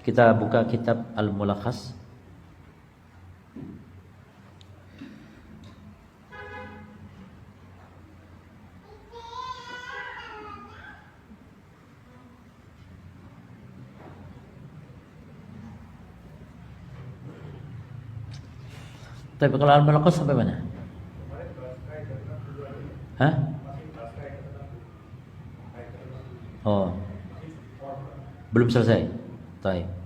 Kita buka kitab Al-Mulakhas. Tapi kalau Al-Mulakhas sampai mana? Hah? Oh, belum selesai. Baik.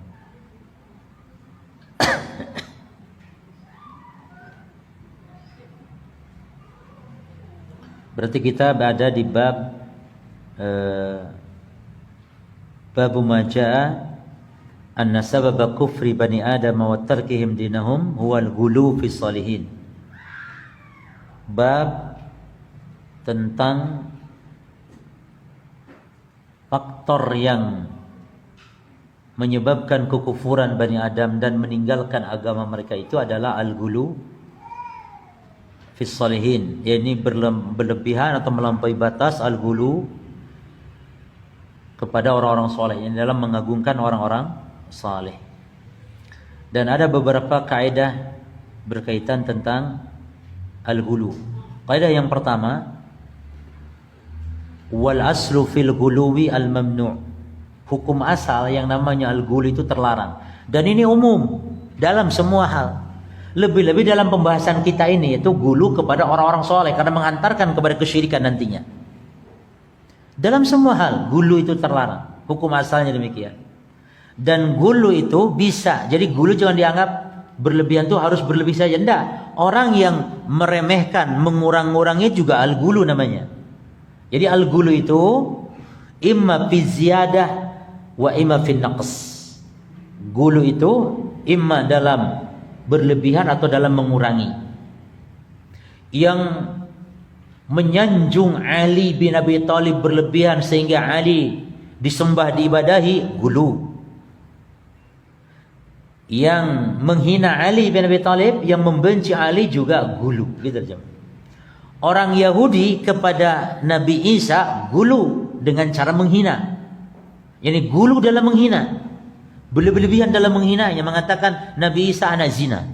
Berarti kita berada di bab bab majaa anna sababa kufri bani Adam wa tarkihim dinahum huwa al-ghulu fi salihin. Bab tentang faktor yang menyebabkan kekufuran Bani Adam dan meninggalkan agama mereka itu adalah al-ghulu fi salihin, yakni berlebihan atau melampaui batas al-ghulu kepada orang-orang saleh, yang dalam mengagungkan orang-orang saleh. Dan ada beberapa kaidah berkaitan tentang al-ghulu. Kaidah yang pertama, wal aslu fil ghuluwi al mamnu'. Hukum asal yang namanya al-ghulu itu terlarang. Dan ini umum dalam semua hal. Lebih-lebih dalam pembahasan kita ini, yaitu ghulu kepada orang-orang soleh, karena mengantarkan kepada kesyirikan nantinya. Dalam semua hal ghulu itu terlarang. Hukum asalnya demikian. Dan ghulu itu bisa. Jadi ghulu jangan dianggap berlebihan itu harus berlebih saja. Tidak. Orang yang meremehkan, mengurang-ngurangnya juga al-ghulu namanya. Jadi al-ghulu itu imma fi ziyadah wa imma fi naqs. Ghulu itu imma dalam berlebihan atau dalam mengurangi. Yang menyanjung Ali bin Abi Thalib berlebihan sehingga Ali disembah diibadahi, ghulu. Yang menghina Ali bin Abi Thalib, yang membenci Ali juga ghulu. Gitu aja. Orang Yahudi kepada Nabi Isa ghulu dengan cara menghina. Yani ghulu dalam menghina. Berlebihan dalam menghina, yang mengatakan Nabi Isa anak zina.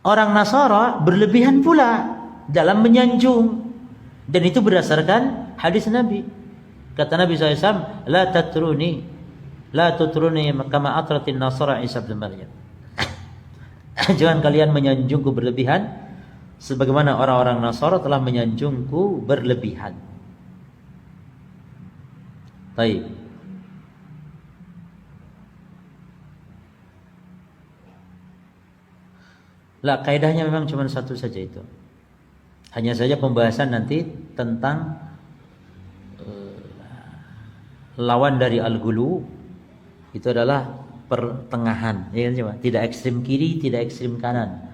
Orang Nasara berlebihan pula dalam menyanjung. Dan itu berdasarkan hadis Nabi. Kata Nabi SAW, La tutruni kama atratin Nasara Isa bin Maryam. Jangan kalian menyanjungku berlebihan sebagaimana orang-orang Nasara telah menyanjungku berlebihan. Baik. Lah, kaidahnya memang cuma satu saja itu. Hanya saja pembahasan nanti tentang lawan dari al-ghulu itu adalah pertengahan, ya kan, coba. Tidak ekstrim kiri, tidak ekstrim kanan.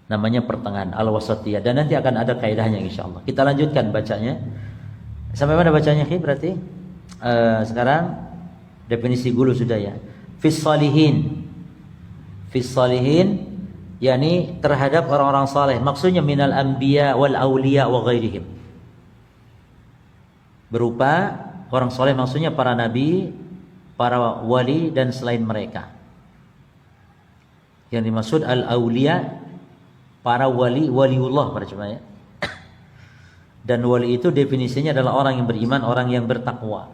Namanya pertengahan, al-wasatiyah. Dan nanti akan ada kaidahnya insyaallah. Kita lanjutkan bacanya. Sampai mana bacanya, berarti? Sekarang definisi ghulu sudah ya. Fis salihin. Fis salihin, yakni terhadap orang-orang saleh. Maksudnya minal anbiya wal auliya wa ghairihim. Berupa orang saleh maksudnya para nabi, para wali dan selain mereka. Yang dimaksud al-auliya, para wali, waliullah pada cuma ya. Dan wali itu definisinya adalah orang yang beriman, orang yang bertakwa.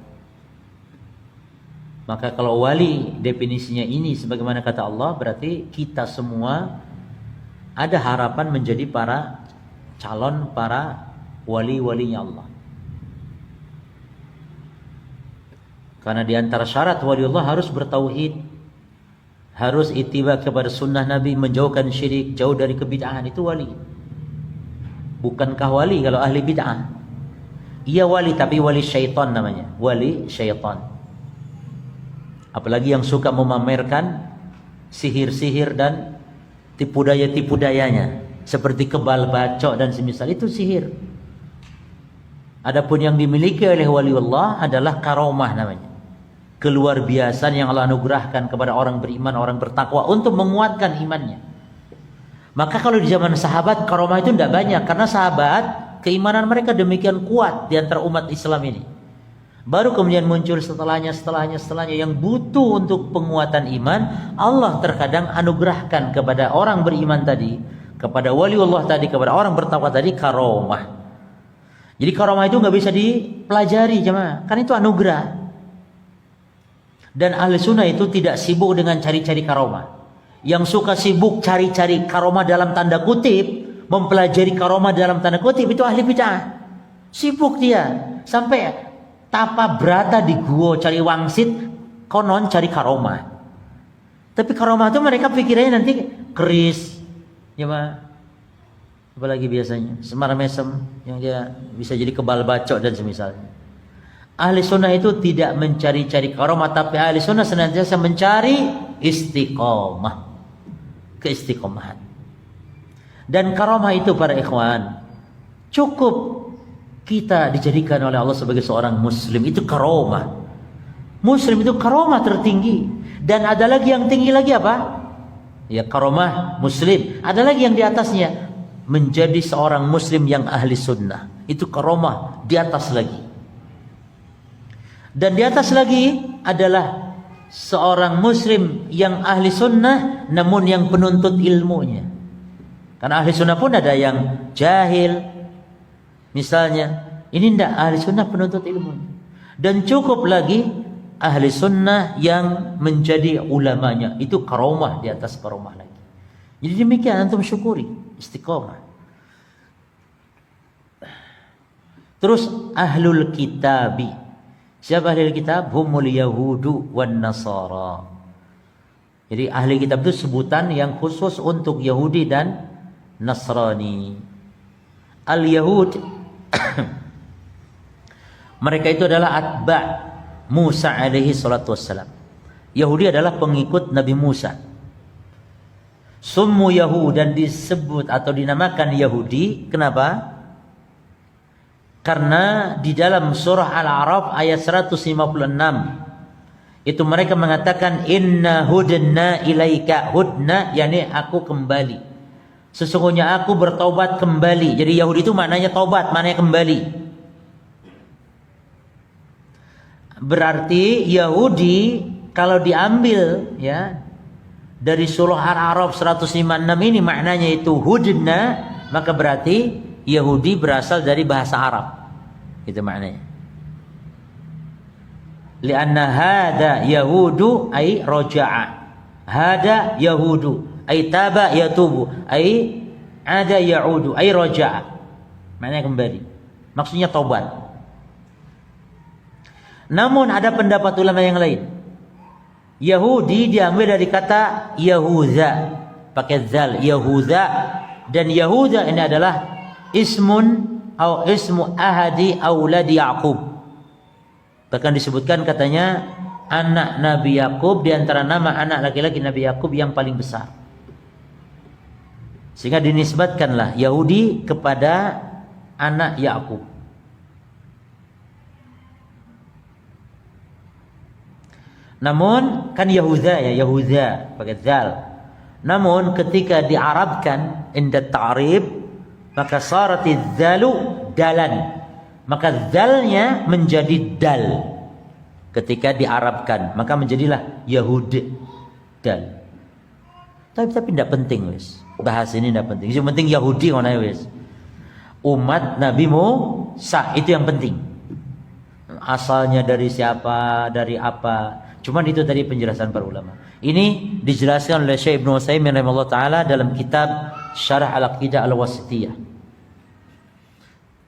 Maka kalau wali definisinya ini sebagaimana kata Allah, berarti kita semua ada harapan menjadi para calon, para wali-walinya Allah. Karena di antara syarat waliullah harus bertauhid, harus ittiba kepada sunnah Nabi, menjauhkan syirik, jauh dari kebid'ahan, itu wali. Bukankah wali kalau ahli bid'ah? Ia wali tapi wali syaitan namanya, wali syaitan. Apalagi yang suka memamerkan sihir-sihir dan tipu daya-tipu dayanya, seperti kebal bacok dan semisal, itu sihir. Adapun yang dimiliki oleh waliullah adalah karomah namanya, keluar biasaan yang Allah anugerahkan kepada orang beriman, orang bertakwa untuk menguatkan imannya. Maka kalau di zaman sahabat karomah itu tidak banyak, karena sahabat keimanan mereka demikian kuat di antara umat Islam ini. Baru kemudian muncul setelahnya yang butuh untuk penguatan iman. Allah terkadang anugerahkan kepada orang beriman tadi, kepada waliullah tadi, kepada orang bertakwa tadi karomah. Jadi karomah itu nggak bisa dipelajari jemaah, kan itu anugerah. Dan ahli sunnah itu tidak sibuk dengan cari-cari karomah. Yang suka sibuk cari-cari karomah dalam tanda kutip, mempelajari karomah dalam tanda kutip, itu ahli bid'ah. Sibuk dia sampai tapa berata di gua cari wangsit, konon cari karomah. Tapi karomah itu mereka pikirannya nanti keris, ya mah. Apalagi biasanya semar mesem yang dia bisa jadi kebal bacok dan semisalnya. Ahli sunnah itu tidak mencari-cari karomah, tapi ahli sunnah senantiasa mencari istiqomah, keistiqomahan. Dan karomah itu para ikhwan, cukup kita dijadikan oleh Allah sebagai seorang muslim, itu karomah. Muslim itu karomah tertinggi. Dan ada lagi yang tinggi lagi apa? Ya karomah muslim. Ada lagi yang di atasnya, menjadi seorang muslim yang ahli sunnah. Itu karomah di atas lagi. Dan di atas lagi adalah seorang muslim yang ahli sunnah namun yang penuntut ilmunya. Karena ahli sunnah pun ada yang jahil. Misalnya, ini tidak ahli sunnah penuntut ilmu. Dan cukup lagi ahli sunnah yang menjadi ulamanya. Itu karomah di atas karomah lagi. Jadi demikian antum syukuri istiqomah. Terus ahlul kitabi. Siapa ahli kitab? Humul yahudu wan nasara. Jadi ahli kitab itu sebutan yang khusus untuk Yahudi dan Nasrani. Al-Yahud mereka itu adalah atba' Musa alaihi salatu wassalam. Yahudi adalah pengikut Nabi Musa. Summu Yahud, dan disebut atau dinamakan Yahudi. Kenapa? Karena di dalam surah Al-A'raf ayat 156 itu mereka mengatakan inna hudna ilaika. Hudna yakni aku kembali. Sesungguhnya aku bertobat kembali. Jadi Yahudi itu maknanya tobat, maknanya kembali. Berarti Yahudi kalau diambil ya dari surah Al-A'raf 156 ini maknanya itu hudna, maka berarti Yahudi berasal dari bahasa Arab. Itu maknanya. Lianna hada yahudu ay roja'a. Hada yahudu ay taba yatubu ay ada yaudu ay roja'a. Maknanya kembali. Maksudnya taubat. Namun ada pendapat ulama yang lain. Yahudi diambil dari kata Yahuza, pakai zal, Yahuza. Dan Yahuza ini adalah ismun atau ismu ahadi auladi Yaqub. Bahkan disebutkan katanya anak Nabi Yakub, di antara nama anak laki-laki Nabi Yakub yang paling besar. Sehingga dinisbatkanlah Yahudi kepada anak Yakub. Namun kan Yahuza ya, Yahuza pakai zal. Namun ketika diarabkan inda ta'rib, maka sarati dzalu dalan. Maka dzalnya menjadi dal. Ketika diarabkan, maka menjadilah Yahud dal. Tapi tidak penting wis. Bahas ini tidak penting. Yang penting Yahudi ngono wis. Umat Nabi Musa itu yang penting. Asalnya dari siapa, dari apa. Cuman itu tadi penjelasan para ulama. Ini dijelaskan oleh Syekh Ibnu Utsaimin rahimahullah taala dalam kitab Syarah Al-Aqidah Al-Wasithiyah.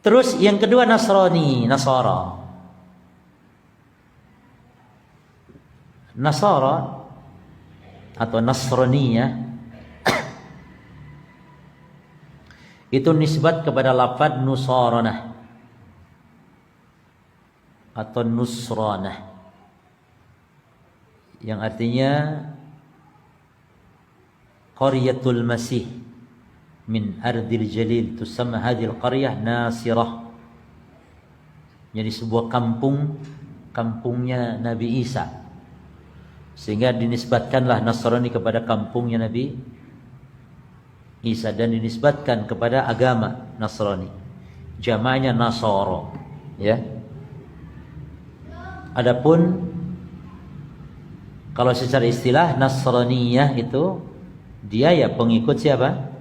Terus yang kedua Nasrani, Nasara. Nasara atau Nasraniyah itu nisbat kepada lafaz nusaranah atau nusranah, yang artinya qaryatul masih min ardil jalil, tusamma hadhil qaryah Nasirah. Jadi sebuah kampungnya Nabi Isa, sehingga dinisbatkanlah Nasrani kepada kampungnya Nabi Isa dan dinisbatkan kepada agama Nasrani. Jamanya Nasara, ya. Adapun kalau secara istilah Nasraniyah itu dia ya pengikut siapa?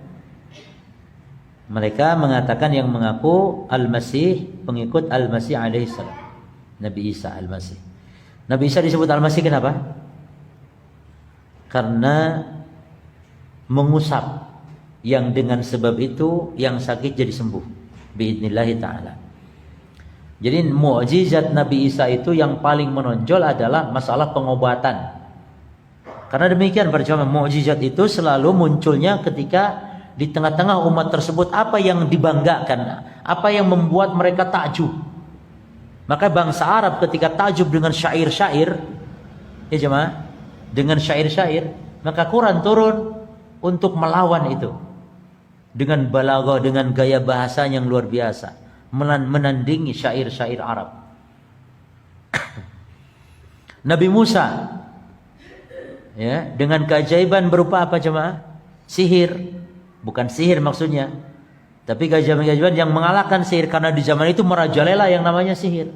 Mereka mengatakan yang mengaku Al-Masih pengikut Al-Masih alaihissalam, Nabi Isa Al-Masih. Nabi Isa disebut Al-Masih kenapa? Karena mengusap, yang dengan sebab itu yang sakit jadi sembuh biidnillahi ta'ala. Jadi mukjizat Nabi Isa itu yang paling menonjol adalah masalah pengobatan. Karena demikian percuma mukjizat itu selalu munculnya ketika di tengah-tengah umat tersebut apa yang dibanggakan, apa yang membuat mereka takjub. Maka bangsa Arab ketika takjub dengan syair-syair, ya jemaah, dengan syair-syair, maka Quran turun untuk melawan itu. Dengan balaghah, dengan gaya bahasa yang luar biasa, menandingi syair-syair Arab. Nabi Musa ya, dengan keajaiban berupa apa jemaah? Sihir. Bukan sihir maksudnya, tapi keajaiban yang mengalahkan sihir, karena di zaman itu merajalela yang namanya sihir.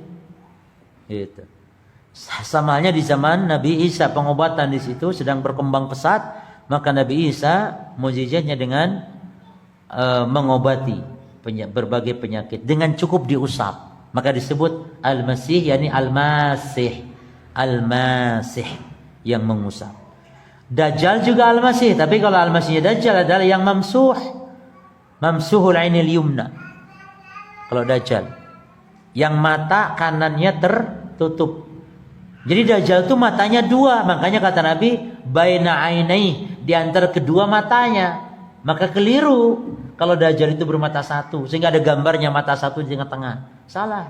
Gitu. Sama halnya di zaman Nabi Isa, pengobatan di situ sedang berkembang pesat, maka Nabi Isa mukjizatnya dengan mengobati berbagai penyakit dengan cukup diusap, maka disebut Al-Masih, yakni Al-Masih, Al-Masih yang mengusap. Dajjal juga Al-Masih, tapi kalau Al-Masihnya Dajjal adalah yang mamsuhul ainil yumna. Kalau Dajjal yang mata kanannya tertutup. Jadi Dajjal itu matanya dua, makanya kata Nabi baina ainai, di antara kedua matanya. Maka keliru kalau Dajjal itu bermata satu, sehingga ada gambarnya mata satu di tengah-tengah. Salah.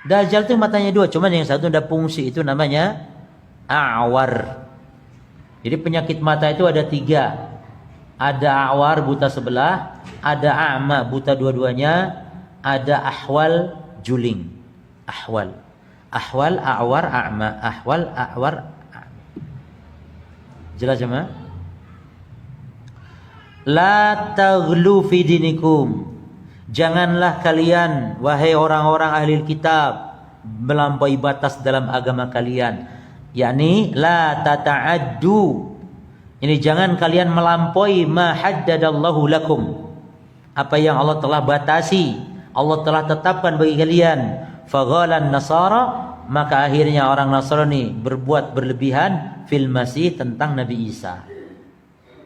Dajjal itu matanya dua, cuman yang satu ada fungsi, itu namanya a'war. Jadi penyakit mata itu ada 3. Ada a'war, buta sebelah, ada a'ma, buta dua-duanya, ada ahwal, juling. Ahwal, a'war, a'ma, ahwal, a'war, a'ma. Jelas jemaah? La taghlu fi dinikum. Janganlah kalian wahai orang-orang ahli kitab melampaui batas dalam agama kalian. Yakni la tata'addu. Ini jangan kalian melampaui ma haddadallahu lakum. Apa yang Allah telah batasi, Allah telah tetapkan bagi kalian. Faghalan nasara, maka akhirnya orang Nasrani berbuat berlebihan fil masih, tentang Nabi Isa.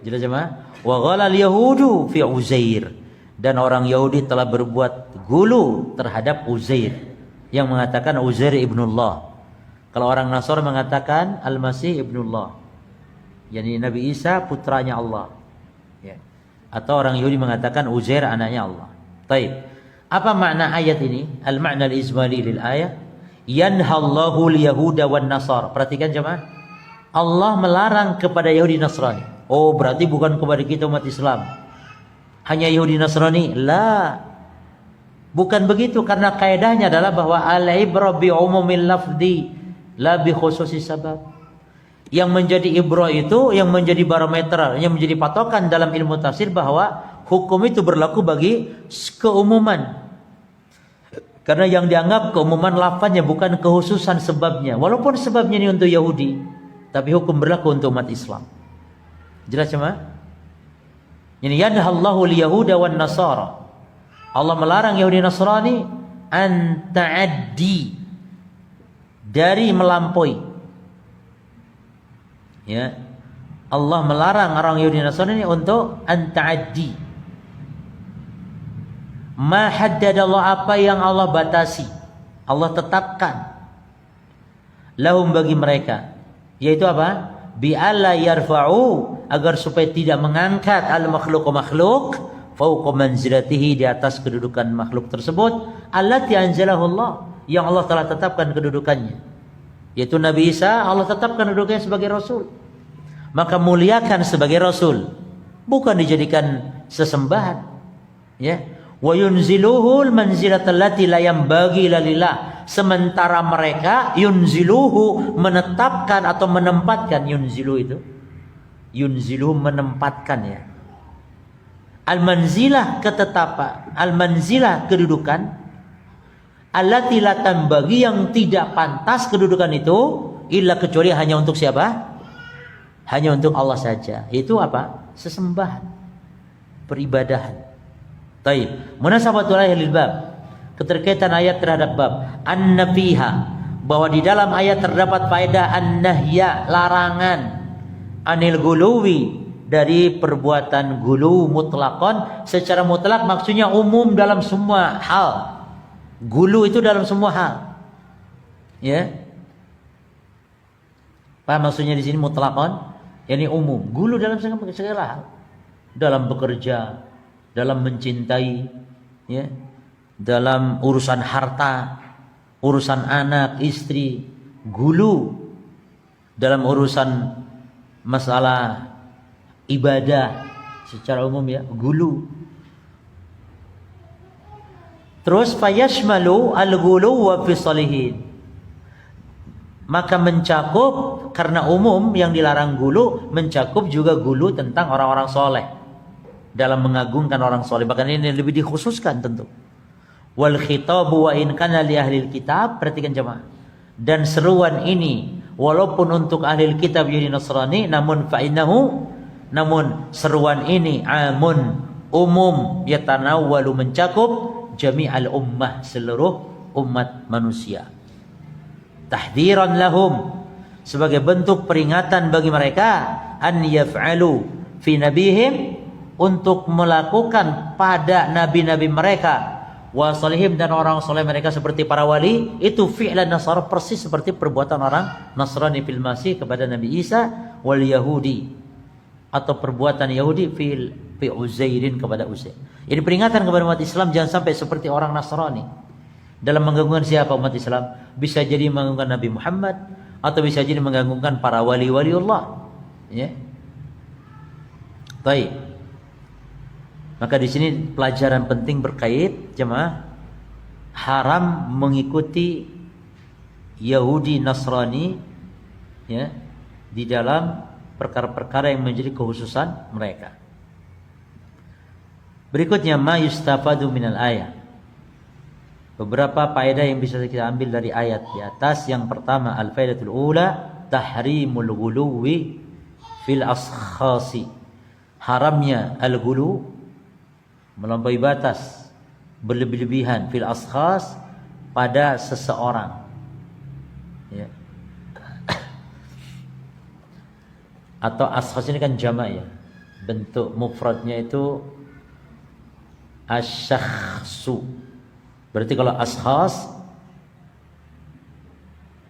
Jelas jemaah? Wa ghalal yahudu fi Uzair, dan orang Yahudi telah berbuat gulu terhadap Uzair, yang mengatakan Uzair ibnullah. Kalau orang Nasrani mengatakan Al-Masih ibnullah, yakni Nabi Isa putranya Allah, ya. Atau orang Yahudi mengatakan Uzair anaknya Allah. Taib. Apa makna ayat ini? Al-ma'na al-izmali lil ayat, yanhallahu al-yahuda wan nasar. Perhatikan jemaah, Allah melarang kepada Yahudi Nasrani. Oh, berarti bukan kepada kita umat Islam, hanya Yahudi Nasrani? La, bukan begitu, karena kaidahnya adalah bahwa al-ibra bi umumil lafzi la bi khususi sabab. Yang menjadi ibrah itu, yang menjadi barometer, yang menjadi patokan dalam ilmu tafsir, bahwa hukum itu berlaku bagi keumuman. Karena yang dianggap keumuman lafaznya, bukan kekhususan sebabnya. Walaupun sebabnya ini untuk Yahudi, tapi hukum berlaku untuk umat Islam. Jelas jemaah? Ini yanhallahu al-yahuda wan nasara. Allah melarang Yahudi Nasrani an ta'addi, dari melampaui. Ya. Allah melarang orang Yahudi Nasrani untuk an ta'addi. Ma haddadallah, apa yang Allah batasi, Allah tetapkan. Lahum, bagi mereka, yaitu apa? Bi alla yarfa'u, agar supaya tidak mengangkat al makhluk fauqa manzilatihi, di atas kedudukan makhluk tersebut, allati anzalahu Allah, yang Allah telah tetapkan kedudukannya, yaitu Nabi Isa. Allah tetapkan kedudukannya sebagai Rasul, maka muliakan sebagai Rasul, bukan dijadikan sesembahan. Ya, wa yunziluhul manzilatal lati la yanbaghi lillah. Sementara mereka yunziluhu, menetapkan atau menempatkan. Yunzilu itu, yunziluhu menempatkan, ya. Al-manzilah ketetapan, al-manzilah kedudukan, allati la tambagi, yang tidak pantas kedudukan itu illa kecuali hanya untuk siapa? Hanya untuk Allah saja. Itu apa? Sesembahan, peribadahan. Taib. Munasabatul ayat lil bab. Keterkaitan ayat terhadap bab. Anna fiha, bahwa di dalam ayat terdapat faedah an-nahya, larangan, anil guluwi, dari perbuatan gulu mutlakon. Secara mutlak maksudnya umum dalam semua hal. Gulu itu dalam semua hal. Ya. Apa maksudnya di sini mutlakon? Yani umum. Gulu dalam segala hal. Dalam bekerja, dalam mencintai, ya. Dalam urusan harta, urusan anak, istri, gulu. Dalam urusan masalah ibadah secara umum, ya, gulu. Terus fayashmalu al-ghulu wa fi salihin, maka mencakup, karena umum yang dilarang gulu, mencakup juga gulu tentang orang-orang soleh, dalam mengagungkan orang soleh. Bahkan ini lebih dikhususkan tentu. Wal khitabu wa in kana li ahlil kitab, perhatikan jemaah. Dan seruan ini walaupun untuk ahlil kitab Yahudi Nasrani, namun fa'innahu, namun seruan ini amun, umum, yatanawwalu, mencakup jami'al ummah, seluruh umat manusia. Tahdiran lahum, sebagai bentuk peringatan bagi mereka, an yaf'alu fi nabihim, untuk melakukan pada nabi-nabi mereka, wa salihim, dan orang soleh mereka seperti para wali, itu fi'lan Nasara, persis seperti perbuatan orang Nasrani fil Masih kepada Nabi Isa, wal Yahudi, atau perbuatan Yahudi fi Uzairin kepada Uzair. Ini peringatan kepada umat Islam, jangan sampai seperti orang Nasrani dalam mengganggukan siapa umat Islam. Bisa jadi mengganggukan Nabi Muhammad, atau bisa jadi mengganggukan para wali-wali Allah, ya. Baik. Maka di sini pelajaran penting berkait jemaah, haram mengikuti Yahudi Nasrani, ya, di dalam perkara-perkara yang menjadi kekhususan mereka. Berikutnya ma yustafadu minal ayat. Beberapa faedah yang bisa kita ambil dari ayat di atas. Yang pertama, al-faidatul ula tahrimul ghuluwi fil askhasi. Haramnya al-ghulu, melampaui batas, berlebih-lebihan, fil askhas, pada seseorang, ya. Atau askhas ini kan jamak, ya. Bentuk mufradnya itu asyakhsu. Berarti kalau askhas,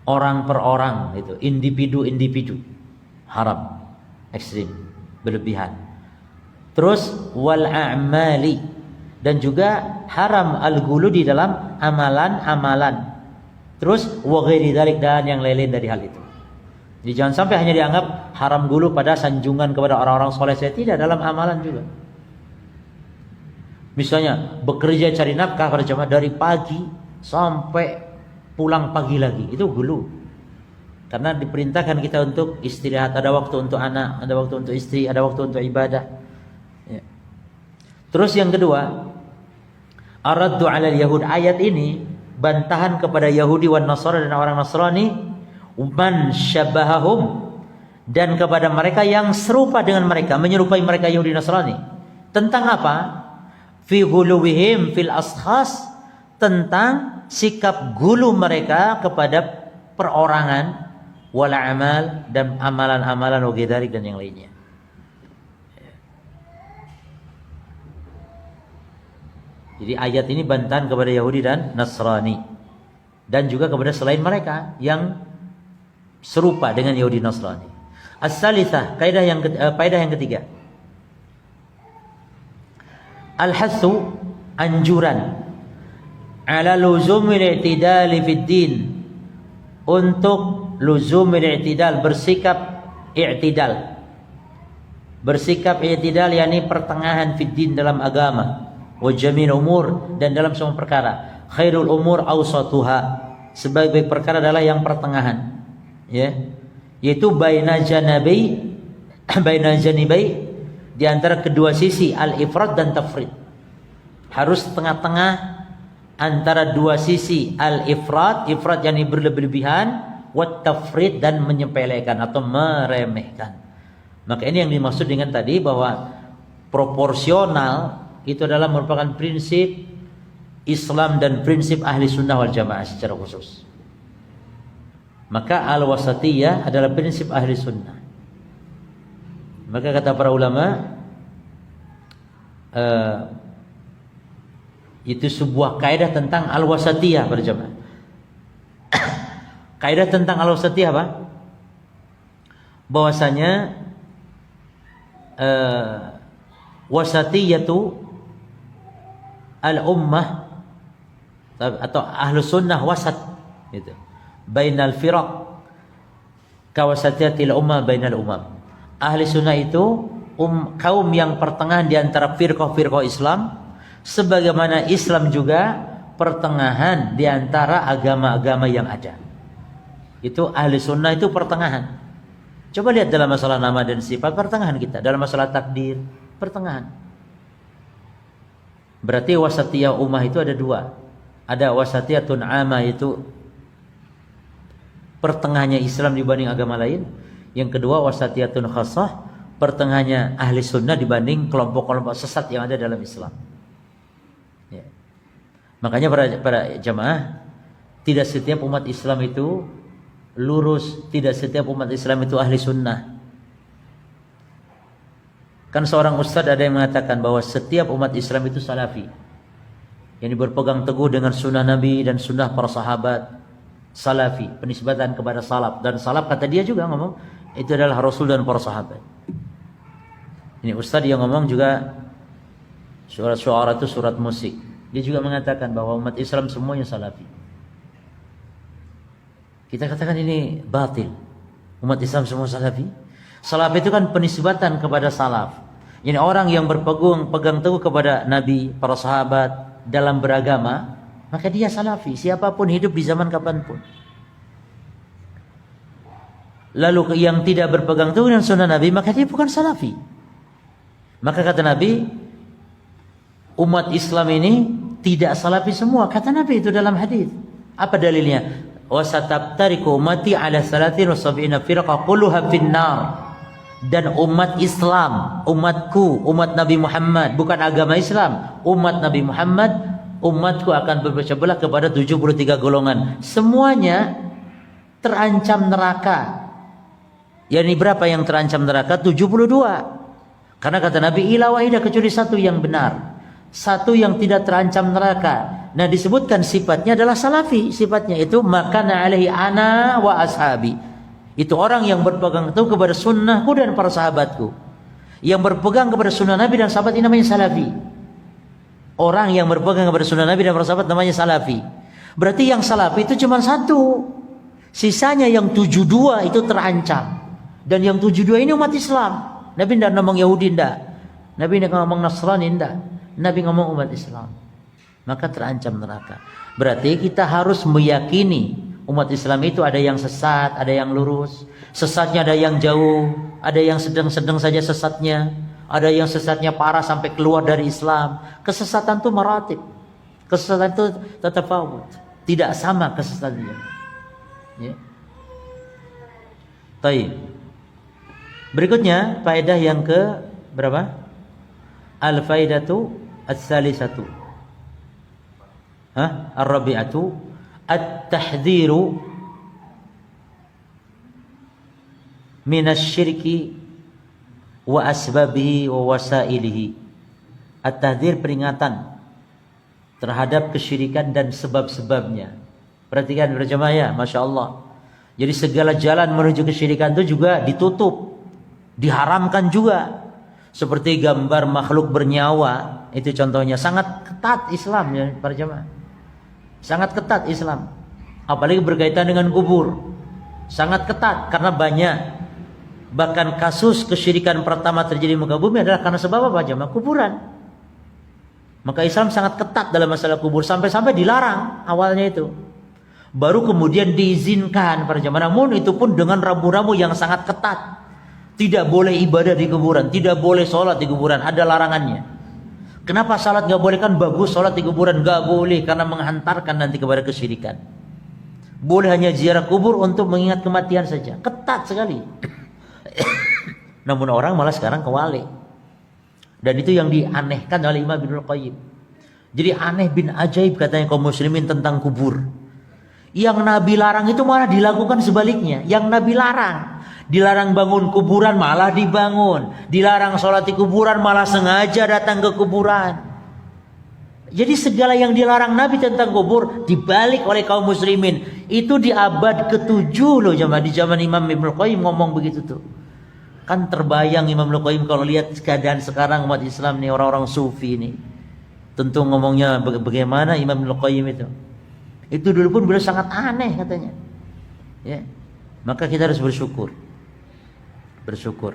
orang per orang, itu individu-individu, haram, ekstrim, berlebihan. Terus wal a'mali, dan juga haram al-ghulu di dalam amalan-amalan. Terus wa ghairi dzalik, dan yang lain dari hal itu. Jadi jangan sampai hanya dianggap haram gulu pada sanjungan kepada orang-orang soleh, saya tidak, dalam amalan juga. Misalnya bekerja cari nafkah pada jamaah dari pagi sampai pulang pagi lagi, itu gulu. Karena diperintahkan kita untuk istirahat, ada waktu untuk anak, ada waktu untuk istri, ada waktu untuk ibadah. Ya. Terus yang kedua, araddu 'alal yahud, ayat ini bantahan kepada Yahudi wan Nasara, dan orang Nasrani, man syabahahum, dan kepada mereka yang serupa dengan mereka, menyerupai mereka Yahudi Nasrani. Tentang apa? Fi ghuluwihim fil askhas, tentang sikap gulu mereka kepada perorangan, wal amal, dan amalan-amalan wagidharik, dan yang lainnya. Jadi ayat ini bantahan kepada Yahudi dan Nasrani, dan juga kepada selain mereka yang serupa dengan Yahudi Nasrani. As-salitsah, kaidah yang ketiga, al-hasu, anjuran, ala luzumil i'tidal fid din, untuk luzumil i'tidal, bersikap i'tidal. Bersikap i'tidal yakni pertengahan fid din, dalam agama, wa jamil umur, dan dalam semua perkara. Khairul umur awsatuha, sebaik-baik perkara adalah yang pertengahan, ya, yaitu baina janibai, di antara kedua sisi, al-ifrad dan tafrid. Harus tengah-tengah antara dua sisi, al-ifrat, ifrat yang berlebih-lebihan, wat tafrid dan menyepelekan atau meremehkan. Maka ini yang dimaksud dengan tadi bahwa proporsional itu adalah merupakan prinsip Islam dan prinsip ahli sunnah wal jamaah secara khusus. Maka al-wasatiyah adalah prinsip ahli sunnah. Maka kata para ulama, itu sebuah kaidah tentang al-wasatiyah para jamaah. Kaidah tentang al-wasatiyah apa? Bahwasanya wasatiyatu al-ummah atau ahlu sunnah wasat gitu. Bainal firaq kawasatiyatil ummah bainal umam. Ahli sunnah itu kaum yang pertengahan di antara firqah-firqah Islam, sebagaimana Islam juga pertengahan di antara agama-agama yang ada. Itu ahli sunnah itu pertengahan. Coba lihat dalam masalah nama dan sifat, pertengahan kita. Dalam masalah takdir, pertengahan. Berarti wasatiyah ummah itu ada dua. Ada wasatiyatun amma, itu pertengahnya Islam dibanding agama lain. Yang kedua wasatiyatun khassah, pertengahnya ahli sunnah dibanding kelompok-kelompok sesat yang ada dalam Islam. Ya. Makanya para jamaah, tidak setiap umat Islam itu lurus, tidak setiap umat Islam itu ahli sunnah. Kan seorang ustadz ada yang mengatakan bahwa setiap umat Islam itu salafi, yang berpegang teguh dengan sunnah Nabi dan sunnah para sahabat. Salafi, penisbatan kepada salaf. Dan salaf kata dia juga ngomong, itu adalah Rasul dan para sahabat. Ini ustadz yang ngomong juga surat syu'ara itu surat musik. Dia juga mengatakan bahwa umat Islam semuanya salafi. Kita katakan ini batil. Umat Islam semua salafi. Salaf itu kan penisbatan kepada salaf. Jadi orang yang pegang teguh kepada Nabi, para sahabat dalam beragama, maka dia salafi. Siapapun hidup di zaman kapanpun. Lalu yang tidak berpegang teguh dengan sunnah Nabi, maka dia bukan salafi. Maka kata Nabi, umat Islam ini tidak salafi semua. Kata Nabi itu dalam hadis. Apa dalilnya? Wasatabtariku ummati ala 73 firqah kulluha finnar. Dan umat Islam, umatku, umat Nabi Muhammad, bukan agama Islam, umat Nabi Muhammad, umatku akan berpecah belah kepada 73 golongan. Semuanya terancam neraka. Yani berapa yang terancam neraka? 72. Karena kata Nabi, ila wahidah, kecuali satu yang benar, satu yang tidak terancam neraka. Nah, disebutkan sifatnya adalah salafi. Sifatnya itu makana alaihi ana wa ashabi. Itu orang yang berpegang teguh kepada sunnahku dan para sahabatku. Yang berpegang kepada sunnah Nabi dan sahabat ini namanya salafi. Orang yang berpegang kepada sunnah Nabi dan para sahabat namanya salafi. Berarti yang salafi itu cuma satu. Sisanya yang 72 itu terancam. Dan yang 72 ini umat Islam. Nabi tidak ngomong Yahudi, tidak. Nabi tidak ngomong Nasrani, tidak. Nabi ngomong umat Islam. Maka terancam neraka. Berarti kita harus meyakini umat Islam itu ada yang sesat, ada yang lurus. Sesatnya ada yang jauh, ada yang sedang-sedang saja sesatnya, ada yang sesatnya parah sampai keluar dari Islam. Kesesatan itu maratib. Kesesatan itu tatafawut. Tidak sama kesesatannya. Ya. Baik. Berikutnya faedah yang ke berapa? Al-faidatu ats-tsalisatu. Ar-rabi'atu at-tahdhiru minasyirki wa asbabihi wa wasailihi. At-tahdhir, peringatan terhadap kesyirikan dan sebab-sebabnya. Perhatikan berjamaah ya, Masya Allah. Jadi segala jalan menuju kesyirikan itu juga ditutup, diharamkan juga. Seperti gambar makhluk bernyawa, itu contohnya. Sangat ketat Islam ya para jamaah. Sangat ketat Islam. Apalagi berkaitan dengan kubur. Sangat ketat karena banyak. Bahkan kasus kesyirikan pertama terjadi di muka bumi adalah karena sebab apa jamaah? Kuburan. Maka Islam sangat ketat dalam masalah kubur, sampai-sampai dilarang awalnya itu. Baru kemudian diizinkan para jamaah. Namun itu pun dengan rambu-rambu yang sangat ketat. Tidak boleh ibadah di kuburan, tidak boleh sholat di kuburan, ada larangannya. Kenapa salat nggak boleh? Kan bagus salat di kuburan. Nggak boleh karena menghantarkan nanti kepada kesyirikan. Boleh hanya ziarah kubur untuk mengingat kematian saja. Ketat sekali. Namun orang malah sekarang kewalik. Dan itu yang dianehkan oleh Imam Ibnul Qayyim. Jadi aneh bin ajaib katanya kaum muslimin tentang kubur. Yang Nabi larang itu malah dilakukan sebaliknya. Yang Nabi larang, dilarang bangun kuburan malah dibangun. Dilarang sholat di kuburan malah sengaja datang ke kuburan. Jadi segala yang dilarang Nabi tentang kubur dibalik oleh kaum muslimin. Itu di abad ke-7 loh jemaah, di zaman Imam Ibnul Qayyim ngomong begitu tuh. Kan terbayang Imam Ibnul Qayyim kalau lihat keadaan sekarang umat Islam nih, orang-orang sufi nih. Tentu ngomongnya bagaimana Imam Ibnul Qayyim itu. Itu dulu pun beliau sangat aneh katanya. Ya. Maka kita harus bersyukur. Bersyukur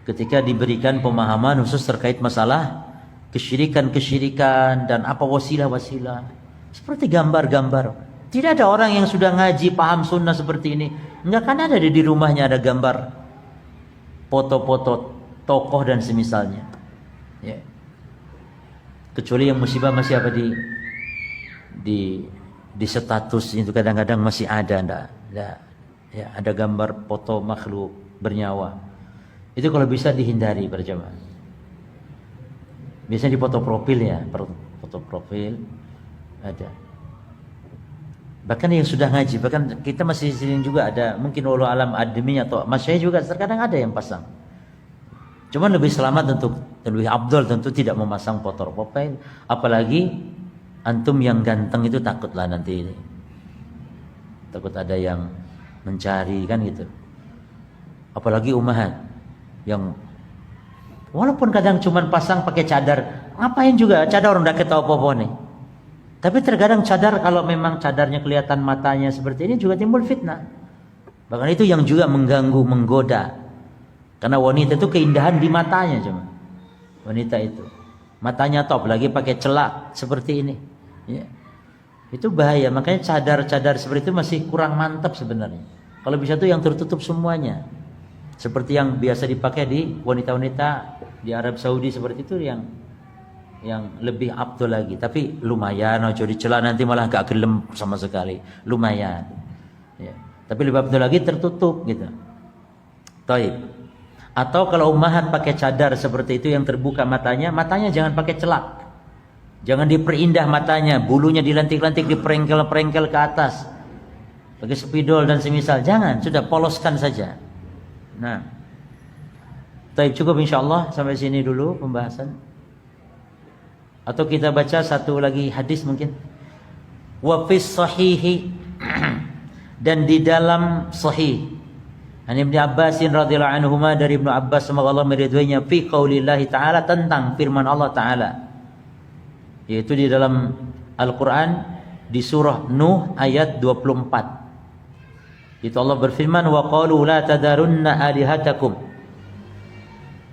ketika diberikan pemahaman khusus terkait masalah kesyirikan-kesyirikan dan apa wasilah-wasilah. Seperti gambar-gambar. Tidak ada orang yang sudah ngaji paham sunnah seperti ini. Enggak kan ada di rumahnya ada gambar foto-foto tokoh dan semisalnya. Ya. Kecuali yang musibah masih apa di status itu kadang-kadang masih ada enggak. Ya, ada gambar foto makhluk bernyawa. Itu kalau bisa dihindari berjamaah. Biasanya di foto profil ya, foto profil ada. Bahkan yang sudah ngaji, bahkan kita masih sering juga ada, mungkin walau alam admin atau masyayikh juga terkadang ada yang pasang. Cuman lebih selamat untuk lebih abdul tentu tidak memasang foto profil, apalagi antum yang ganteng itu takutlah nanti takut ada yang mencari kan gitu. Apalagi ummahat yang walaupun kadang cuman pasang pakai cadar, ngapain juga cadar orang udah ketahui apa-apa nih. Tapi terkadang cadar kalau memang cadarnya kelihatan matanya seperti ini juga timbul fitnah. Bahkan itu yang juga mengganggu, menggoda. Karena wanita itu keindahan di matanya cuma. Wanita itu matanya top lagi pakai celak seperti ini. Ya. Itu bahaya. Makanya cadar-cadar seperti itu masih kurang mantap sebenarnya. Kalau bisa tuh yang tertutup semuanya. Seperti yang biasa dipakai di wanita-wanita di Arab Saudi seperti itu yang lebih abdul lagi. Tapi lumayan, ojo dicela nanti malah gak gelem sama sekali. Lumayan. Ya. Tapi lebih abdul lagi tertutup gitu. Taib. Atau kalau ummahat pakai cadar seperti itu yang terbuka matanya jangan pakai celak. Jangan diperindah matanya, bulunya dilantik-lantik, diperengkel-perengkel ke atas. Pakai spidol dan semisal. Jangan, sudah poloskan saja. Nah. Taib, cukup insyaallah sampai sini dulu pembahasan. Atau kita baca satu lagi hadis mungkin. Wa fis sahihi dan di dalam sahih. An Ibnu Abbas radhiyallahu anhuma dari Ibnu Abbas semoga Allah meridhoinya fi qaulillahi ta'ala tentang firman Allah taala. Yaitu di dalam Al-Qur'an di surah Nuh ayat 24. Itu Allah berfirman wa qalu la tadarunna alihatakum.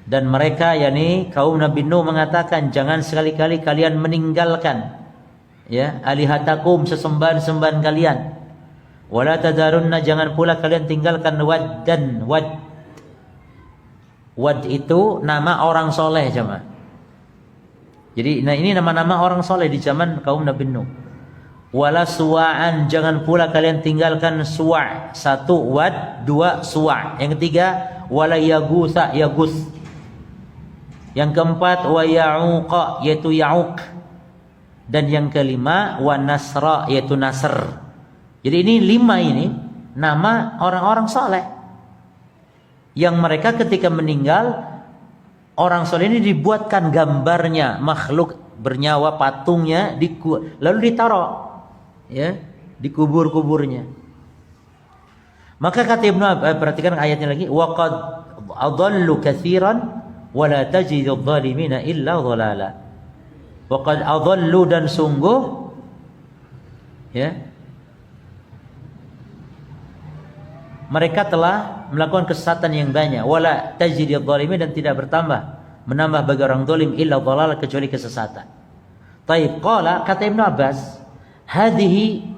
Dan mereka yakni kaum Nabi Nuh mengatakan jangan sekali-kali kalian meninggalkan ya alihatakum sesembahan-sembahan kalian. Wala tadarunna jangan pula kalian tinggalkan wad dan wad. Wad itu nama orang soleh jemaah. Jadi nah ini nama-nama orang soleh di zaman kaum Nabi Nuh. Wala suwa'an jangan pula kalian tinggalkan suwa'. Satu wad, dua suwa'. Yang ketiga wala yagusa yagus. Yang keempat wa ya'uqa yaitu ya'uq. Dan yang kelima wa nasra yaitu nasr. Jadi ini 5 ini nama orang-orang soleh. Yang mereka ketika meninggal orang soleh ini dibuatkan gambarnya makhluk bernyawa patungnya lalu ditaruh ya di kubur-kuburnya. Maka kata Ibnu Abbas perhatikan ayatnya lagi wa qad adallu katsiran wala tajidu adh-dhalimina illa dhalala. Wa qad adallu dan sungguh ya mereka telah melakukan kesesatan yang banyak wala tajidu adh-dhalimin dan tidak menambah bagi orang zalim illa dhalala kecuali kesesatan. Taib qala kata Ibnu Abbas hadhihi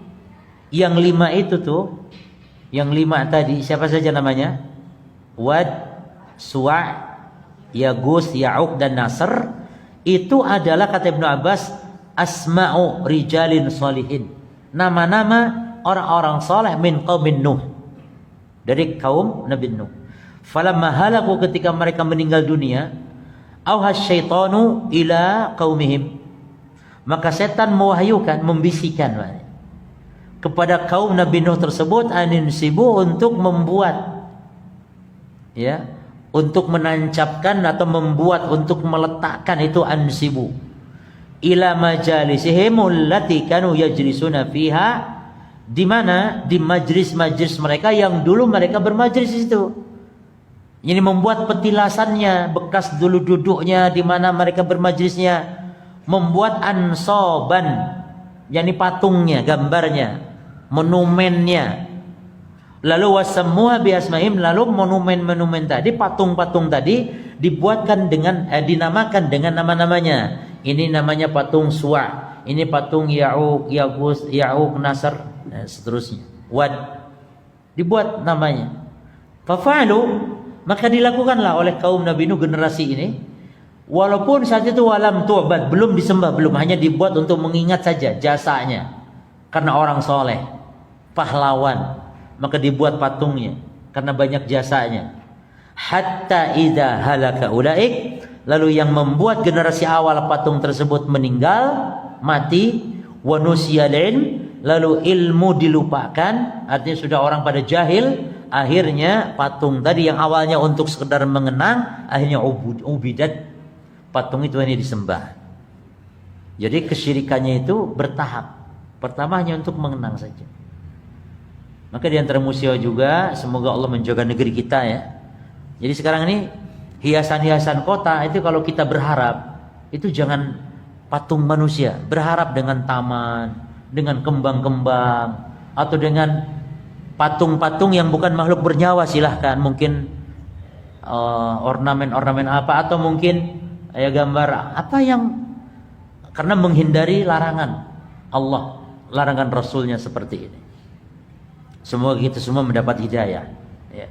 yang 5 itu tuh yang 5 tadi siapa saja namanya? Wad, Suwa', Yagus, Ya'uq dan Nasr itu adalah kata Ibnu Abbas asma'u rijalin sholihin, nama-nama orang-orang saleh min qaumin Nuh, dari kaum Nabi Nuh. Falamma halaku, ketika mereka meninggal dunia, auhas syaitanu ila qaumihim, maka setan mewahyukan, membisikkan kepada kaum Nabi Nuh tersebut, anin sibu, untuk membuat, ya, untuk menancapkan atau membuat, untuk meletakkan itu ansibu ila majalisihim allati kanu yajlisuna fiha, di mana di majlis-majlis mereka yang dulu mereka bermajlis itu. Ini membuat petilasannya, bekas dulu duduknya di mana mereka bermajlisnya, membuat ansoban, yakni patungnya, gambarnya, monumennya. Lalu wasammuha biasmaim, lalu monumen-monumen tadi, patung-patung tadi dibuatkan dengan dinamakan dengan nama-namanya. Ini namanya patung Suwa, ini patung Ya'uq, Yagus, Ya'uq, Nasr, dan seterusnya. Wad, dibuat namanya. Fafa'alu, maka dilakukanlah oleh kaum Nabi Nuh generasi ini. Walaupun saat itu walam tu'bad, belum disembah, belum, hanya dibuat untuk mengingat saja jasanya. Karena orang soleh, pahlawan, maka dibuat patungnya karena banyak jasanya. Hatta idza halaka ulaik, lalu yang membuat generasi awal patung tersebut meninggal, mati, wa nusyalin, lalu ilmu dilupakan, artinya sudah orang pada jahil, akhirnya patung tadi yang awalnya untuk sekedar mengenang, akhirnya ubidat, patung itu hanya disembah. Jadi kesyirikannya itu bertahap. Pertama hanya untuk mengenang saja. Maka di antara musibah juga, semoga Allah menjaga negeri kita ya. Jadi sekarang ini hiasan-hiasan kota itu kalau kita berharap, itu jangan patung manusia, berharap dengan taman, dengan kembang-kembang, atau dengan patung-patung yang bukan makhluk bernyawa, silahkan. Mungkin ornamen-ornamen apa, atau mungkin ya gambar apa yang, karena menghindari larangan Allah, larangan Rasulnya seperti ini. Semoga kita semua mendapat hidayah ya.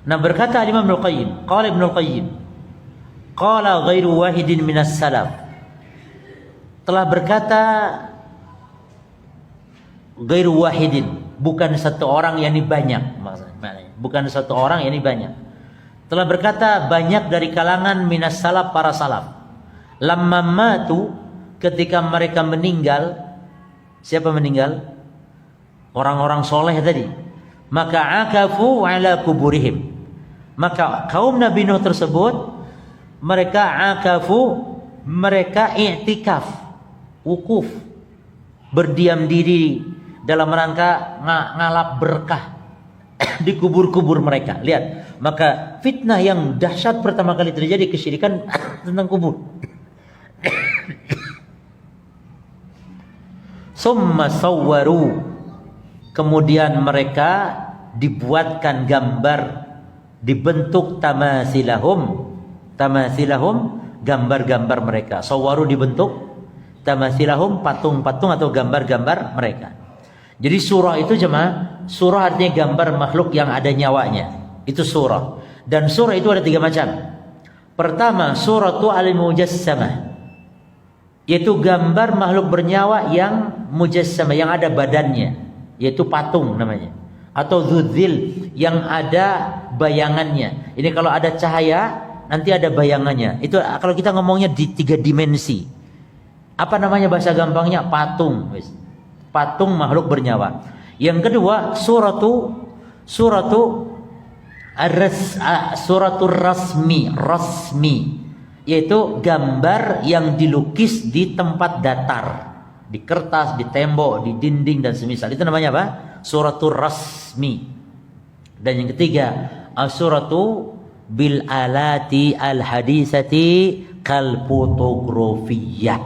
Nah, berkata Imam Ibnu Qayyim, qala Ibnu Qayyim, qala ghairu wahidin minas salaf, telah berkata ghairu wahidin, bukan satu orang, yakni banyak, maksudnya bukan satu orang, yakni banyak. Telah berkata banyak dari kalangan minas salaf, para salaf, lamma matu, ketika mereka meninggal. Siapa meninggal? Orang-orang soleh tadi. Maka akafu ala kuburihim, maka kaum Nabi Nuh tersebut, mereka akafu, mereka i'tikaf, wukuf, berdiam diri dalam rangka ngalap berkah di kubur-kubur mereka. Lihat, maka fitnah yang dahsyat pertama kali terjadi, kesyirikan tentang kubur. Summa sawwaru, kemudian mereka dibuatkan gambar, dibentuk tamasilahum, gambar-gambar mereka. Sawwaru dibentuk, tamasilahum patung-patung atau gambar-gambar mereka. Jadi surah itu jemaah, surah artinya gambar makhluk yang ada nyawanya, itu surah. Dan surah itu ada 3 macam. Pertama, suratu al-mujassamah, yaitu gambar makhluk bernyawa yang mujassamah, yang ada badannya, yaitu patung namanya. Atau dzudzil, yang ada bayangannya. Ini kalau ada cahaya, nanti ada bayangannya. Itu kalau kita ngomongnya di 3 dimensi. Apa namanya bahasa gampangnya? Patung. Patung makhluk bernyawa. Yang kedua, suratul rasmi, yaitu gambar yang dilukis di tempat datar, di kertas, di tembok, di dinding dan semisal. Itu namanya apa? Suratul rasmi. Dan yang ketiga, suratu bil alati al hadisati kal fotografiyah,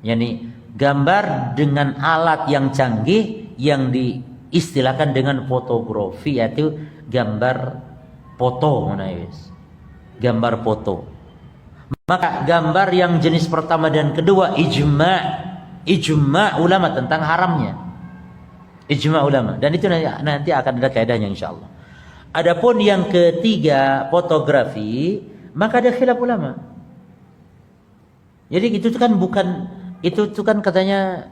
yakni gambar dengan alat yang canggih yang diistilahkan dengan fotografi, yaitu gambar foto, gambar foto. Maka gambar yang jenis pertama dan kedua ijma ulama tentang haramnya, ijma ulama, dan itu nanti akan ada kaidahnya insyaallah. Adapun yang ketiga fotografi, maka ada khilaf ulama. Jadi itu kan bukan, itu kan katanya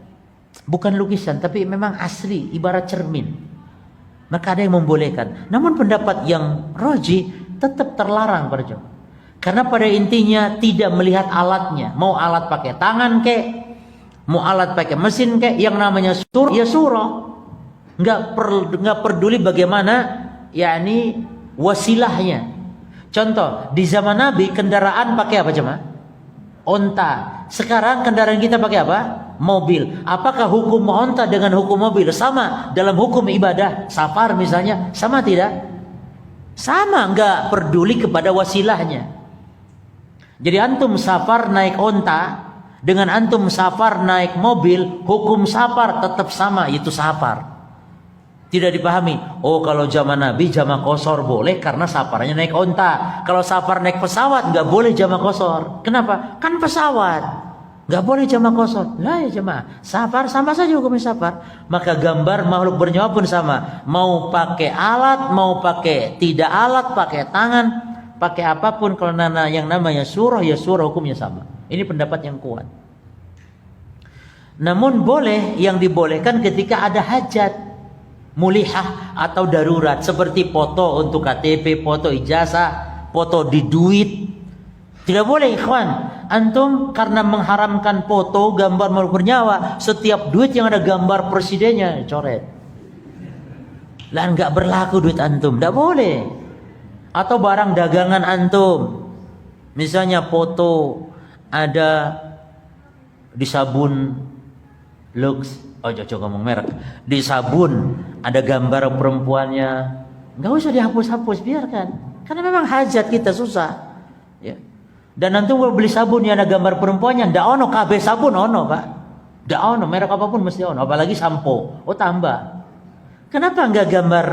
bukan lukisan, tapi memang asli, ibarat cermin. Maka ada yang membolehkan. Namun pendapat yang roji tetap terlarang para jemaah. Karena pada intinya tidak melihat alatnya. Mau alat pakai tangan kek, mau alat pakai mesin kek, yang namanya surah ya surah. Nggak peduli bagaimana yakni wasilahnya. Contoh, di zaman Nabi kendaraan pakai apa jemaah? Onta. Sekarang kendaraan kita pakai apa? Mobil. Apakah hukum onta dengan hukum mobil sama dalam hukum ibadah? Safar misalnya, sama tidak? Sama, nggak peduli kepada wasilahnya. Jadi antum safar naik onta dengan antum safar naik mobil, hukum safar tetap sama, yaitu safar. Tidak dipahami. Oh, kalau zaman Nabi jama qashar boleh karena safarnya naik onta. Kalau safar naik pesawat nggak boleh jama qashar. Kenapa? Kan pesawat. Nggak boleh jama qashar. Lah ya jemaah, safar sama saja hukumnya safar. Maka gambar makhluk bernyawa pun sama. Mau pakai alat, mau pakai tidak alat, pakai tangan, pakai apapun, kalau yang namanya surah ya surah, hukumnya sama. Ini pendapat yang kuat. Namun boleh, yang dibolehkan ketika ada hajat mulihah atau darurat, seperti foto untuk KTP, foto ijazah, foto di duit. Tidak boleh ikhwan. Antum karena mengharamkan foto gambar makhluk bernyawa, setiap duit yang ada gambar presidennya coret. Lah enggak berlaku duit antum, tidak boleh. Atau barang dagangan antum, misalnya foto ada di sabun Lux, oh cocok ngomong merek, di sabun ada gambar perempuannya, nggak usah dihapus-hapus, biarkan, karena memang hajat kita susah, ya. Dan nanti kalau beli sabun yang ada gambar perempuannya, ndak ono KB sabun ono pak, ndak ono, merek apapun mesti ono, apalagi sampo, oh tambah. Kenapa nggak gambar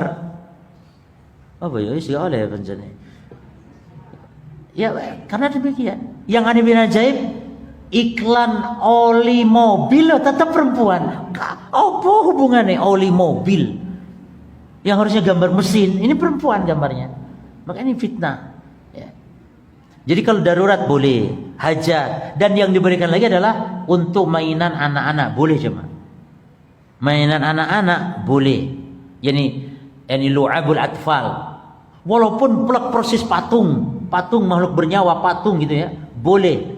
apa ya isi oleh penjani? Ya karena demikian. Yang aneh bin ajaib, iklan oli mobil tetap perempuan. Apa hubungannya oli mobil yang harusnya gambar mesin, ini perempuan gambarnya? Maka ini fitnah, ya. Jadi kalau darurat boleh, hajat, dan yang diberikan lagi adalah untuk mainan anak-anak boleh cuma. Mainan anak-anak boleh. Yani lu'abul atfal. Walaupun proses patung makhluk bernyawa, patung gitu ya, boleh.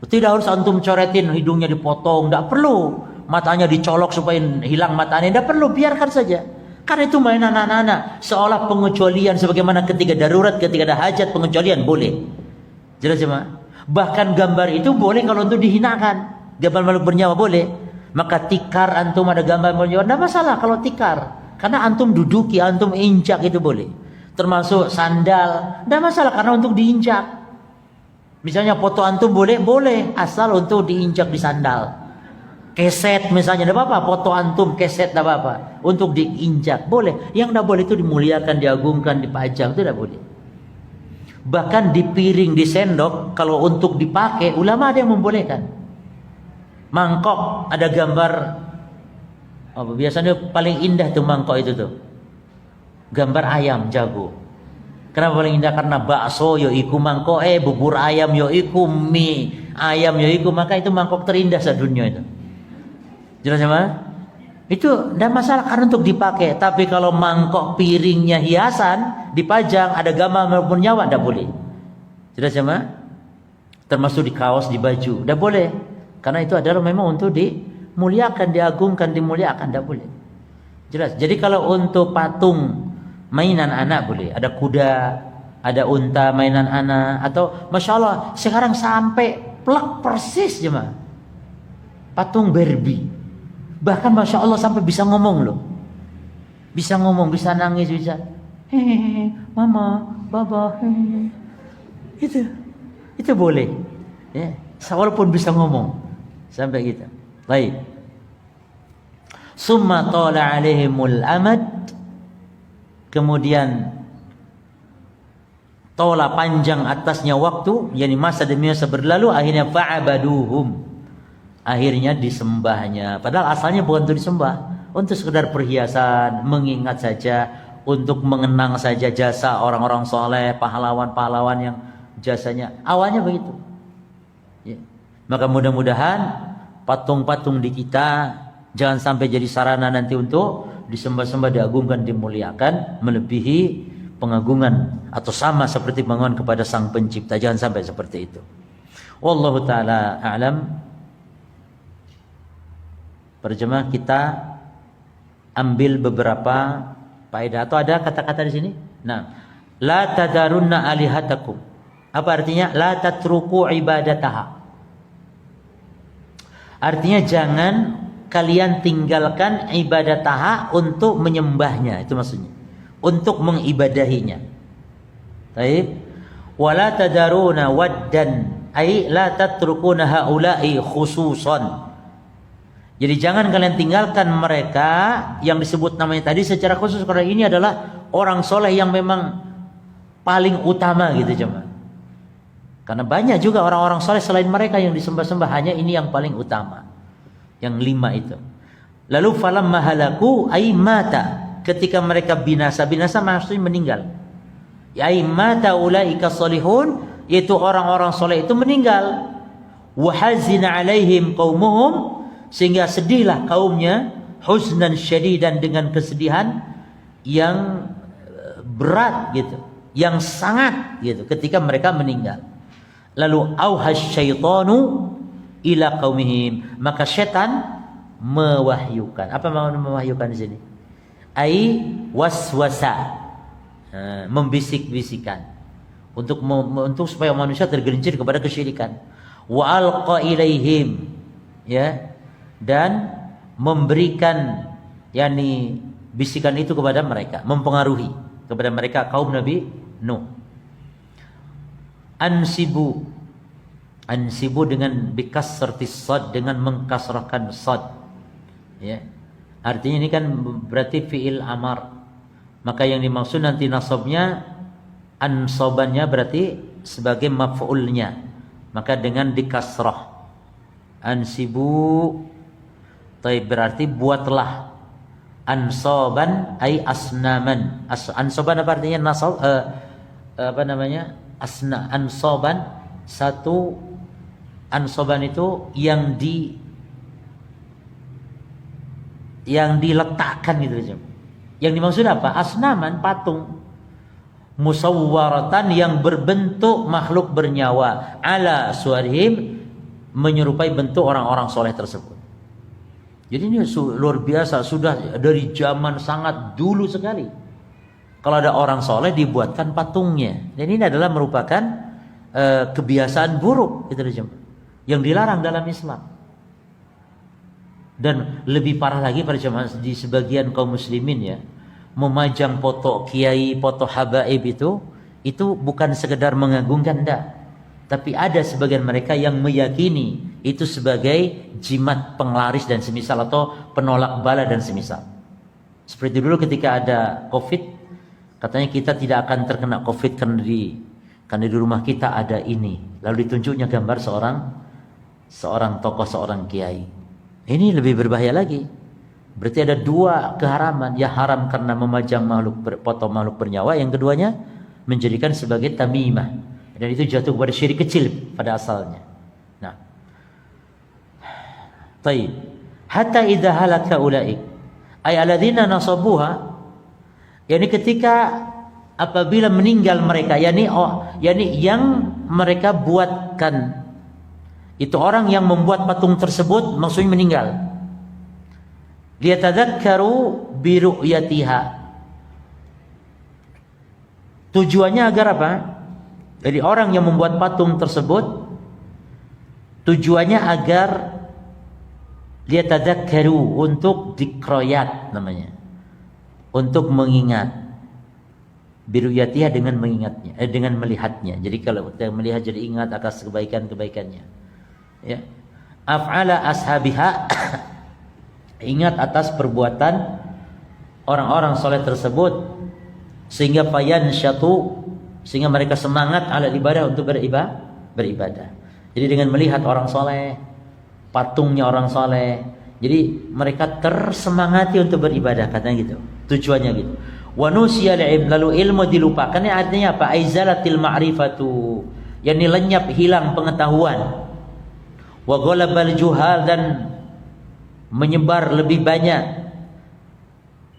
Tidak harus antum coretin hidungnya dipotong, tidak perlu. Matanya dicolok supaya hilang matanya, tidak perlu, biarkan saja. Karena itu mainan anak-anak, seolah pengecualian, sebagaimana ketika darurat, ketika ada hajat, pengecualian boleh. Jelas ya, bahkan gambar itu boleh kalau untuk dihinakan. Gambar makhluk bernyawa boleh. Maka tikar antum ada gambar makhluk bernyawa, tidak masalah kalau tikar. Karena antum duduki, antum injak itu boleh. Termasuk sandal, tidak masalah karena untuk diinjak. Misalnya foto antum boleh asal untuk diinjak di sandal. Keset misalnya tidak apa-apa, foto antum keset tidak apa-apa, untuk diinjak boleh. Yang tidak boleh itu dimuliakan, diagungkan, dipajang, itu tidak boleh. Bahkan di piring, di sendok, kalau untuk dipakai, ulama ada yang membolehkan. Mangkok ada gambar apa, biasanya paling indah tuh mangkok itu tuh, gambar ayam jago. Kenapa paling indah? Karena bakso yo iku mangkok, bubur ayam yo iku, mie ayam yo iku, maka itu mangkok terindah sedunia itu. Jelas ya, itu tidak masalah karena untuk dipakai. Tapi kalau mangkok piringnya hiasan, dipajang, ada gambar maupun nyawa, tidak boleh. Jelas ya, termasuk di kaos, di baju, tidak boleh. Karena itu adalah memang untuk dimuliakan, diagungkan, dimuliakan, tidak boleh. Jelas. Jadi kalau untuk patung mainan anak boleh, ada kuda, ada unta mainan anak, atau masya Allah sekarang sampai plak persis jemaah patung Barbie, bahkan masya Allah sampai bisa ngomong loh, bisa ngomong, bisa nangis, bisa hehehe mama baba hehehe. itu boleh ya, walaupun bisa ngomong sampai gitu. Baik, summa tala alaihimul amad, kemudian tola panjang atasnya waktu, yakni masa demi masa berlalu, akhirnya fa'abaduhum, akhirnya disembahnya. Padahal asalnya bukan untuk disembah, untuk sekedar perhiasan, mengingat saja, untuk mengenang saja jasa orang-orang soleh, pahlawan-pahlawan yang jasanya awalnya begitu ya. Maka mudah-mudahan patung-patung di kita jangan sampai jadi sarana nanti untuk disembah-sembah, diagungkan, dimuliakan melebihi pengagungan atau sama seperti pengagungan kepada Sang Pencipta. Jangan sampai seperti itu. Wallahu taala a'lam. Perjemaah, kita ambil beberapa faedah atau ada kata-kata di sini. Nah, la tadarunna alihatakum. Apa artinya? La tatruku ibadataha. Artinya jangan kalian tinggalkan ibadataha untuk menyembahnya, itu maksudnya, untuk mengibadahinya. Baik. Wala tadaruna waddan, ai la tatrukuna haula'i khususan. Jadi jangan kalian tinggalkan mereka yang disebut namanya tadi secara khusus, karena ini adalah orang soleh yang memang paling utama gitu jemaah. Karena banyak juga orang-orang soleh selain mereka yang disembah-sembah, hanya ini yang paling utama. Yang 5 itu. Lalu falamma halaku ay mata, ketika mereka binasa maksudnya meninggal. Ay mata ulaika salihun, yaitu orang-orang soleh itu meninggal. Wa hazina alaihim qaumuhum, sehingga sedihlah kaumnya, huznan syadidan, dengan kesedihan yang berat gitu, yang sangat gitu ketika mereka meninggal. Lalu auhas syaitanu ila qaumihim, maka setan mewahyukan. Apa maksud mewahyukan di sini? Ai waswasa, membisik-bisikan untuk supaya manusia tergelincir kepada kesyirikan. Wa alqa ilaihim, ya, dan memberikan yakni bisikan itu kepada mereka, mempengaruhi kepada mereka kaum Nabi Nuh. Ansibu dengan bikasratis sad, dengan mengkasrahkan sad, ya. Artinya ini kan berarti fiil amar. Maka yang dimaksud nanti nasabnya, ansobannya berarti sebagai maf'ulnya. Maka dengan dikasrah. Ansibu, berarti buatlah. Ansoban ay asnaman. Ansoban apa artinya? Nasab, apa namanya? Ansoban, satu ansoban itu yang diletakkan gitu. Yang dimaksud apa? Asnaman, patung. Musawwaratan, yang berbentuk makhluk bernyawa. Ala suwarihim, menyerupai bentuk orang-orang soleh tersebut. Jadi ini luar biasa, sudah dari zaman sangat dulu sekali. Kalau ada orang soleh dibuatkan patungnya. Dan ini adalah merupakan kebiasaan buruk gitu, yang dilarang dalam Islam. Dan lebih parah lagi pada jemaah di sebagian kaum muslimin, ya, memajang foto kiai, foto habaib itu bukan sekedar mengagungkan, enggak. Tapi ada sebagian mereka yang meyakini itu sebagai jimat penglaris dan semisal, atau penolak bala dan semisal. Seperti dulu ketika ada Covid, katanya kita tidak akan terkena Covid karena di rumah kita ada ini. Lalu ditunjuknya gambar seorang tokoh, seorang kiai. Ini lebih berbahaya lagi. Berarti ada 2 keharaman. Ya, haram karena memajang foto makhluk bernyawa. Yang keduanya menjadikan sebagai tamimah. Dan itu jatuh kepada syirik kecil pada asalnya. Nah, taib. Hatta idza halaka ulaik ay alladzina nasabuha, yakni ketika apabila meninggal mereka, yakni yang mereka buatkan, itu orang yang membuat patung tersebut maksudnya meninggal. Liyatadzakkaru bi ru'yatiha. Tujuannya agar apa? Jadi orang yang membuat patung tersebut tujuannya agar liyatadzakkaru, untuk dikroyat namanya, untuk mengingat. Biruyatiha, dengan mengingatnya, dengan melihatnya. Jadi kalau kita melihat jadi ingat atas kebaikan-kebaikannya. Ya. Af'ala ashabiha, ingat atas perbuatan orang-orang soleh tersebut, sehingga sehingga mereka semangat ala ibadah, untuk beribadah. Jadi dengan melihat orang soleh, patungnya orang soleh, jadi mereka tersemangati untuk beribadah, katanya gitu. Tujuannya gitu. Wa nusiyal ilm, lalu ilmu dilupakan. Ini artinya apa? Aizalatil ma'rifatu, yakni lenyap, hilang pengetahuan. Wa ghalabal juhal, dan menyebar lebih banyak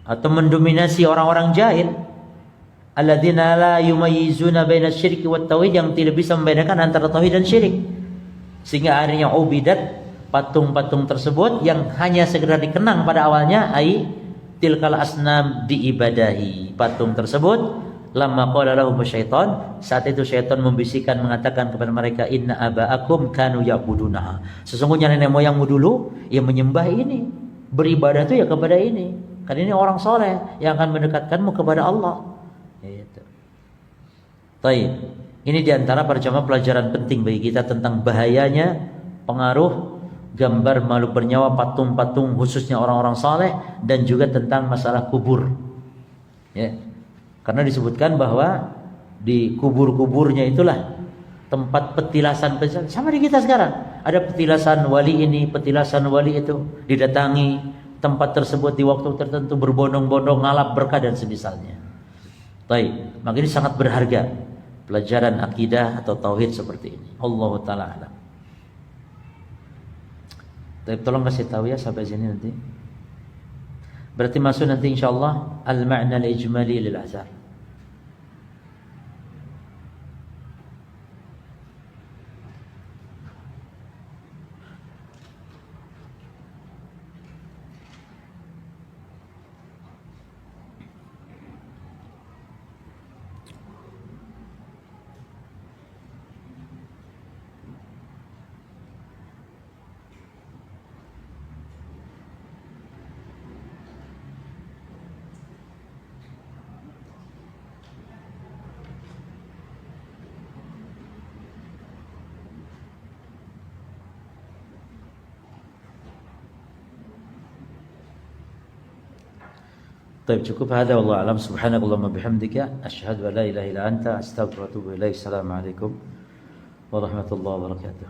atau mendominasi orang-orang jahil. Alladzina la yumayyizuna baina syirki wat tauhid, yang tidak bisa membedakan antara tauhid dan syirik. Sehingga akhirnya ubidat, patung-patung tersebut yang hanya sekedar dikenang pada awalnya, ai tilkal asnam diibadahi. Patung tersebut lamma qala lahum syaitan, saat itu syaitan membisikkan, mengatakan kepada mereka, inna aba'akum kanu ya'budunaha, sesungguhnya nenek moyangmu dulu yang menyembah ini, beribadah itu ya kepada ini, kan ini orang soleh yang akan mendekatkanmu kepada Allah. Itu. Baik, ini diantara perjamaah pelajaran penting bagi kita tentang bahayanya pengaruh gambar makhluk bernyawa, patung-patung khususnya orang-orang saleh, dan juga tentang masalah kubur. Ya. Karena disebutkan bahwa di kubur-kuburnya itulah tempat petilasan sama di kita sekarang. Ada petilasan wali ini, petilasan wali itu, didatangi tempat tersebut di waktu tertentu berbondong-bondong ngalap berkah dan semisalnya. Baik, maka ini sangat berharga pelajaran akidah atau tauhid seperti ini. Allah taala alam. Tapi tolong kasih tahu ya sampai sini nanti. Berarti masuk nanti insyaallah al-ma'na al-ijmali lil azhar. طيب cukup هذا والله أعلم سبحانك اللهم وبحمدك أشهد أن لا إله إلا أنت أستغفرك وأتوب إليك السلام عليكم ورحمة الله وبركاته